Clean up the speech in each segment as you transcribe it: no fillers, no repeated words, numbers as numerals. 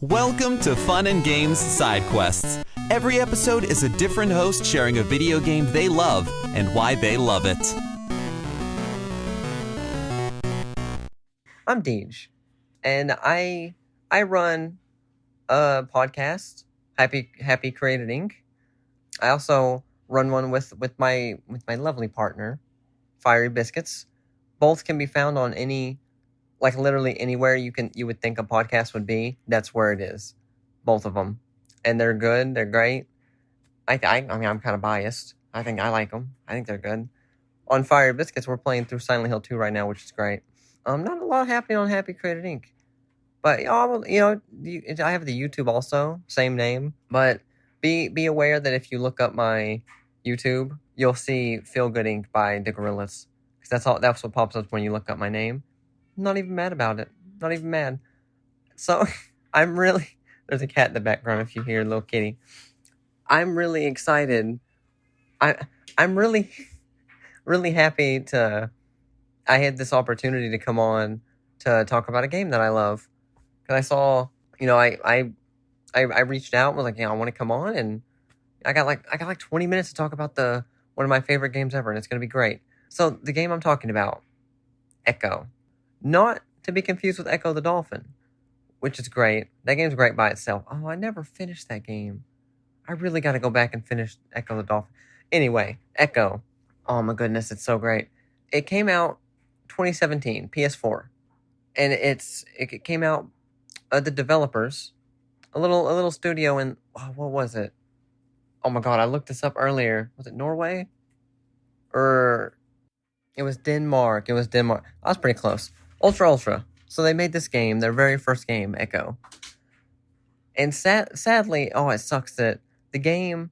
Welcome to Fun and Games Side Quests. Every episode is a different host sharing a video game they love and why they love it. I'm Deej, and I run a podcast, Happy Created Inc. I also run one with my lovely partner, Fiery Biscuits. Both can be found on literally anywhere you would think a podcast would be. That's where it is. Both of them, and they're good. They're great. I mean, I'm kind of biased. I think I like them. I think they're good. On Fiery Biscuits, we're playing through Silent Hill 2 right now, which is great. Not a lot happening on Happy Created Inc. But I have the YouTube also, same name. But be aware that if you look up my YouTube, you'll see Feel Good Inc. by the Gorillas. Because that's what pops up when you look up my name. I'm not even mad about it. Not even mad. So there's a cat in the background if you hear a little kitty. I'm really excited. I'm really really happy I had this opportunity to come on to talk about a game that I love. Because I saw, I reached out and was like, I want to come on, and I got like 20 minutes to talk about one of my favorite games ever, and it's going to be great. So the game I'm talking about, Echo. Not to be confused with Echo the Dolphin, which is great. That game's great by itself. Oh, I never finished that game. I really got to go back and finish Echo the Dolphin. Anyway, Echo. Oh my goodness, it's so great. It came out 2017, PS4. And it came out, the developers, a little studio in, what was it? Oh my god, I looked this up earlier. Was it Norway? Or it was Denmark. I was pretty close. Ultra. So they made this game, their very first game, Echo. And sadly, it sucks that the game,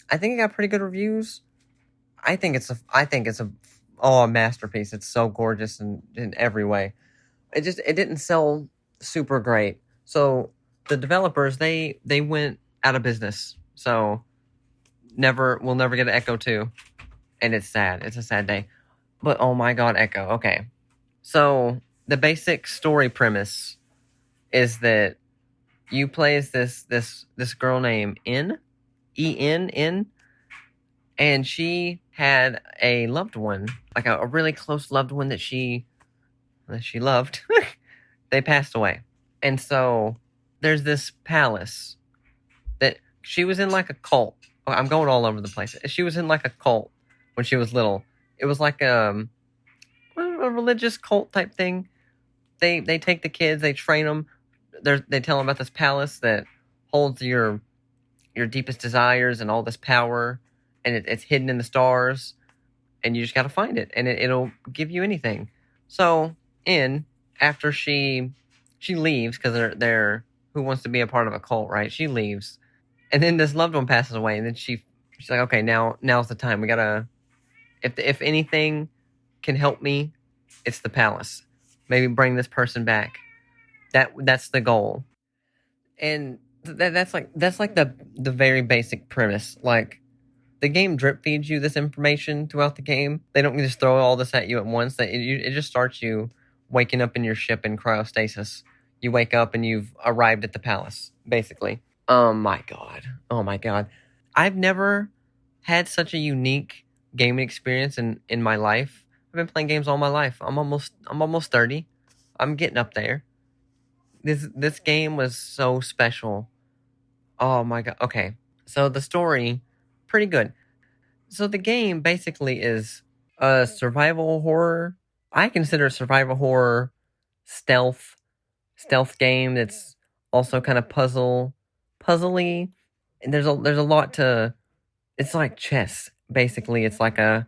I think it got pretty good reviews. I think it's a masterpiece. It's so gorgeous in every way. It didn't sell super great. So the developers, they went out of business. So we'll never get an Echo 2. And it's sad. It's a sad day. But oh my god, Echo. Okay. So the basic story premise is that you play as this girl named En, and she had a loved one, like a really close loved one that she loved. They passed away. And so there's this palace that she was in, like a cult. I'm going all over the place. She was in like a cult when she was little. It was like a religious cult type thing. They take the kids, they train them. They tell them about this palace that holds your deepest desires and all this power, and it's hidden in the stars, and you just got to find it, and it'll give you anything. So, after she leaves, because they're who wants to be a part of a cult, right? She leaves, and then this loved one passes away, and then she's like, okay, now's the time. We gotta, if anything can help me, it's the palace. Maybe bring this person back. That's the goal, and that's like the very basic premise. Like, the game drip feeds you this information throughout the game. They don't just throw all this at you at once. It just starts you waking up in your ship in cryostasis. You wake up and you've arrived at the palace, basically. Oh my god. I've never had such a unique gaming experience in my life. I've been playing games all my life. I'm almost 30. I'm getting up there. This game was so special. Oh my god. Okay. So the story, pretty good. So the game basically is a survival horror. I consider a survival horror stealth game that's also kind of puzzly. And there's a lot to. It's like chess. Basically, it's a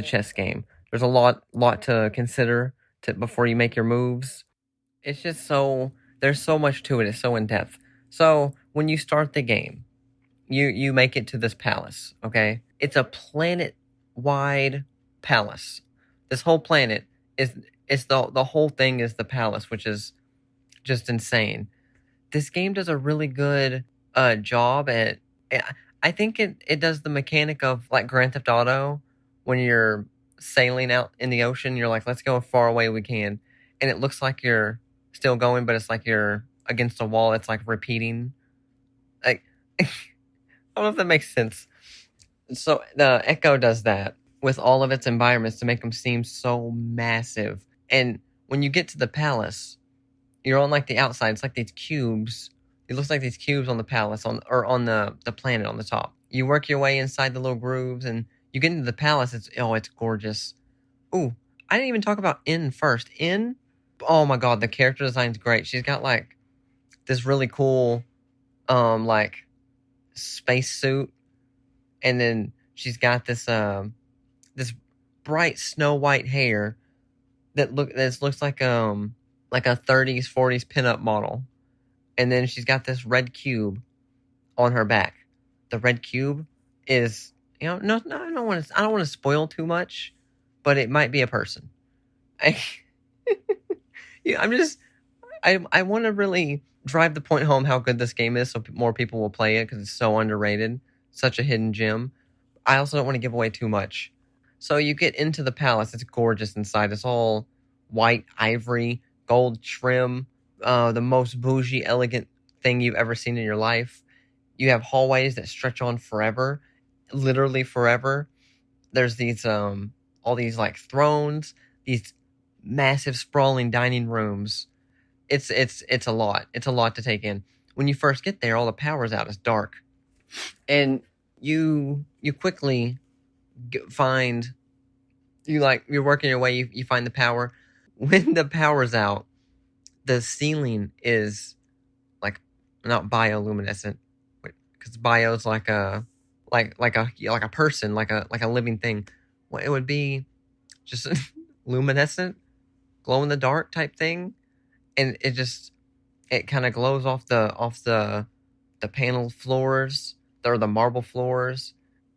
chess game. There's a lot to consider before you make your moves. It's just there's so much to it. It's so in depth. So when you start the game, you make it to this palace. Okay, it's a planet-wide palace. This whole planet is the whole thing is the palace, which is just insane. This game does a really good job at. I think it does the mechanic of like Grand Theft Auto when you're sailing out in the ocean. You're like, let's go as far away we can, and it looks like you're still going, but it's like you're against a wall. It's like repeating. Like I don't know if that makes sense. So the Echo does that with all of its environments to make them seem so massive. And when you get to the palace, you're on like the outside. It's like these cubes. It looks like these cubes on the palace on the planet on the top. You work your way inside the little grooves and you get into the palace. It's gorgeous. Ooh, I didn't even talk about In first. In, oh my god, the character design's great. She's got like this really cool like space suit, and then she's got this this bright snow white hair that looks like a 30s 40s pinup model, and then she's got this red cube on her back. The red cube is, no, I don't want to spoil too much, but it might be a person. I want to really drive the point home how good this game is, so more people will play it because it's so underrated, such a hidden gem. I also don't want to give away too much. So you get into the palace. It's gorgeous inside. It's all white ivory, gold trim, the most bougie, elegant thing you've ever seen in your life. You have hallways that stretch on forever, literally forever. There's these all these like thrones, these massive sprawling dining rooms. It's a lot. It's a lot to take in. When you first get there, all the power's out. It's dark, and you quickly find you're working your way. You find the power. When the power's out, the ceiling is like not bioluminescent, because bio's like a person, like a living thing. Well, it would be just luminescent, glow in the dark type thing, and it kind of glows off the panel floors or the marble floors,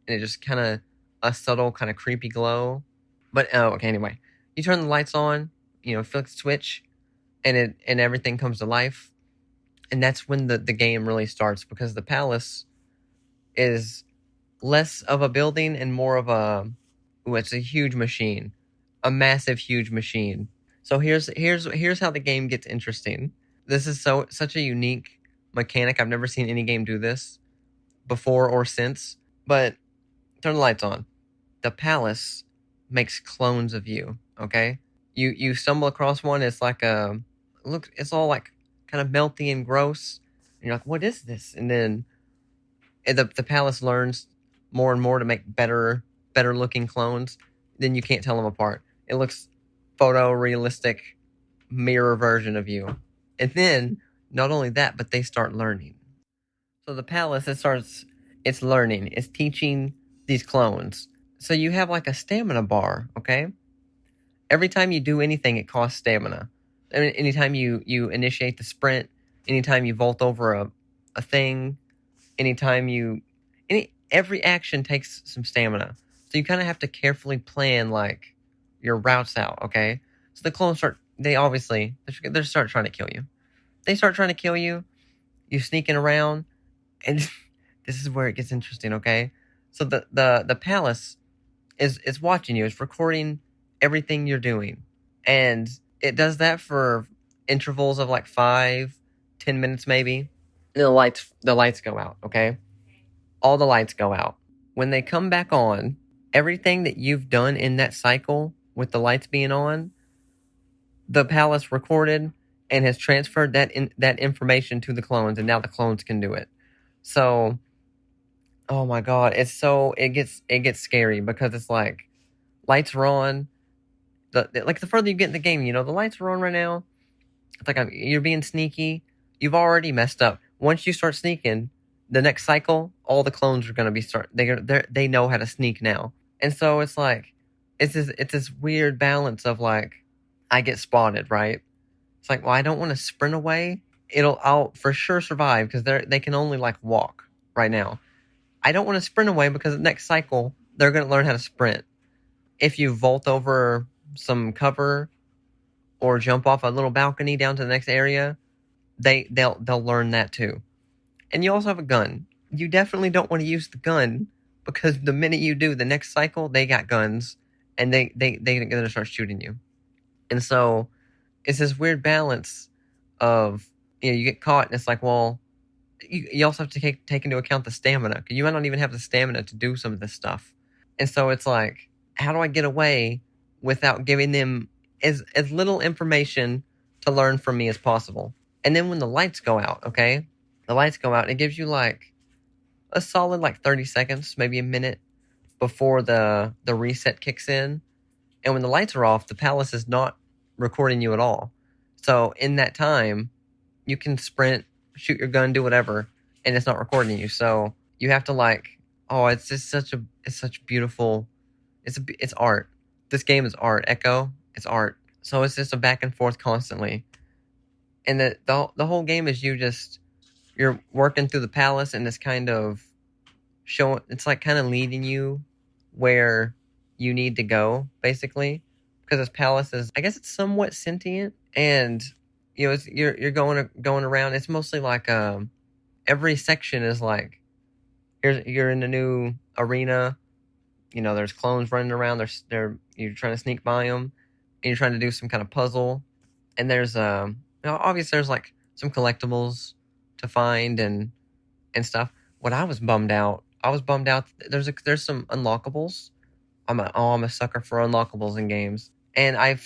and it just kind of a subtle kind of creepy glow. But okay, anyway, you turn the lights on, flick the switch, and everything comes to life, and that's when the game really starts, because the palace is less of a building and more of it's a huge machine, a massive huge machine. So here's how the game gets interesting. This is such a unique mechanic. I've never seen any game do this before or since. But turn the lights on. The palace makes clones of you. Okay, you stumble across one. It's like it's all like kind of melty and gross. And you're like, what is this? And then the palace learns more and more to make better looking clones. Then you can't tell them apart. It looks photorealistic mirror version of you. And then not only that, but they start learning. So the palace, it's learning. It's teaching these clones. So you have like a stamina bar, okay? Every time you do anything, it costs stamina. I mean, anytime you initiate the sprint, anytime you vault over a thing, every action takes some stamina. So you kind of have to carefully plan like your routes out, okay? So the clones start trying to kill you. They start trying to kill you. You're sneaking around, and this is where it gets interesting, okay? So the palace is watching you. It's recording everything you're doing, and it does that for intervals of like 5-10 minutes maybe. And the lights go out, okay? All the lights go out. When they come back on, everything that you've done in that cycle with the lights being on, the palace recorded and has transferred that information to the clones, and now the clones can do it. So, oh my god, it gets scary, because it's like lights are on. The further you get in the game, the lights are on right now. It's like you're being sneaky. You've already messed up. Once you start sneaking, the next cycle, all the clones are going to be they know how to sneak now. And so it's like, it's this weird balance of like, I get spotted, right? It's like, well, I don't want to sprint away. I'll for sure survive, because they can only like walk right now. I don't want to sprint away, because the next cycle, they're going to learn how to sprint. If you vault over some cover or jump off a little balcony down to the next area, they'll learn that too. And you also have a gun. You definitely don't want to use the gun, because the minute you do, the next cycle, they got guns, and they're going to start shooting you. And so it's this weird balance of you get caught, and it's like, well, you also have to take into account the stamina, because you might not even have the stamina to do some of this stuff. And so it's like, how do I get away without giving them as little information to learn from me as possible? And then when the lights go out, okay? The lights go out, and it gives you like a solid like 30 seconds, maybe a minute before the reset kicks in. And when the lights are off, the palace is not recording you at all. So in that time, you can sprint, shoot your gun, do whatever, and it's not recording you. So you have to like, it's just such beautiful, it's art. This game is art. Echo, it's art. So it's just a back and forth constantly. And the whole game is you're working through the palace, and it's kind of it's like kind of leading you where you need to go, basically, because this palace is, I guess it's somewhat sentient, and you're going around. It's mostly like every section is like, you're in a new arena. There's clones running around. You're trying to sneak by them, and you're trying to do some kind of puzzle. And there's obviously there's like some collectibles to find and stuff. What I was bummed out. There's some unlockables. I'm a sucker for unlockables in games. And I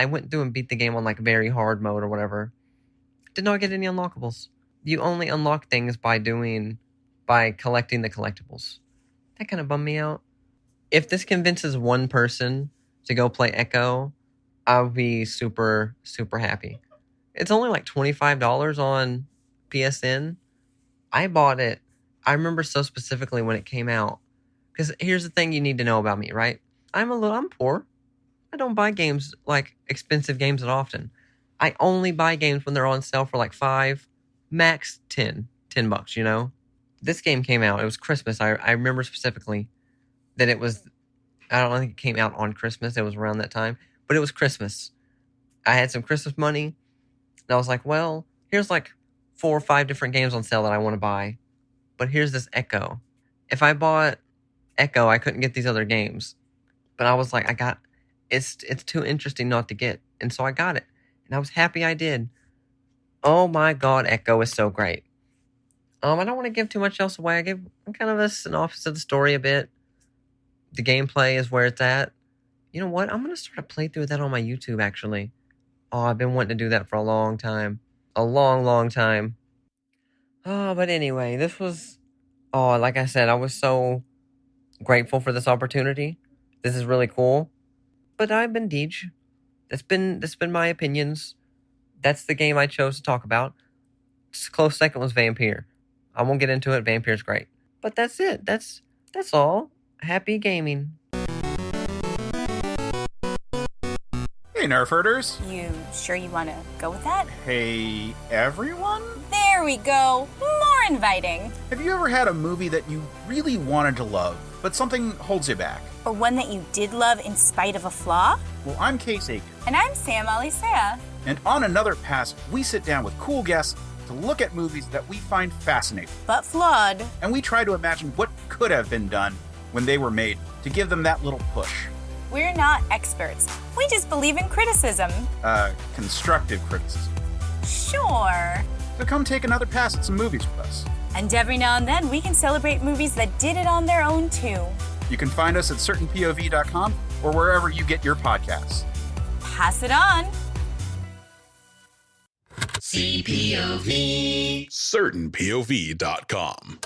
went through and beat the game on like very hard mode or whatever. Did not get any unlockables. You only unlock things by collecting the collectibles. That kind of bummed me out. If this convinces one person to go play Echo, I'll be super, super happy. It's only like $25 on PSN. I bought it. I remember so specifically when it came out. Because here's the thing you need to know about me, right? I'm poor. I don't buy games, like expensive games that often. I only buy games when they're on sale for like $5, max $10 $10. This game came out. It was Christmas. I remember specifically that it was, I don't think it came out on Christmas. It was around that time. But it was Christmas. I had some Christmas money. And I was like, well, here's like 4 or 5 different games on sale that I want to buy. But here's this Echo. If I bought Echo, I couldn't get these other games. But I was like, it's too interesting not to get. And so I got it. And I was happy I did. Oh my God, Echo is so great. I don't want to give too much else away. I give kind of a synopsis of the story a bit. The gameplay is where it's at. You know what? I'm going to start a playthrough of that on my YouTube, actually. Oh, I've been wanting to do that for a long time. A long, long time. Oh, but anyway, this was... Oh, like I said, I was so grateful for this opportunity. This is really cool. But I've been Deej. That's been my opinions. That's the game I chose to talk about. Close second was Vampire. I won't get into it. Vampire's great. But that's it. That's all. Happy gaming. Hey, Nerf herders. You sure you want to go with that? Hey, everyone. There we go. More inviting. Have you ever had a movie that you really wanted to love, but something holds you back? Or one that you did love in spite of a flaw? Well, I'm Case Aiken. And I'm Sam Alisea. And on Another Pass, we sit down with cool guests to look at movies that we find fascinating. But flawed. And we try to imagine what could have been done when they were made to give them that little push. We're not experts. We just believe in criticism. Constructive criticism. Sure. So come take another pass at some movies with us. And every now and then, we can celebrate movies that did it on their own, too. You can find us at certainpov.com or wherever you get your podcasts. Pass it on. CPOV. certainpov.com.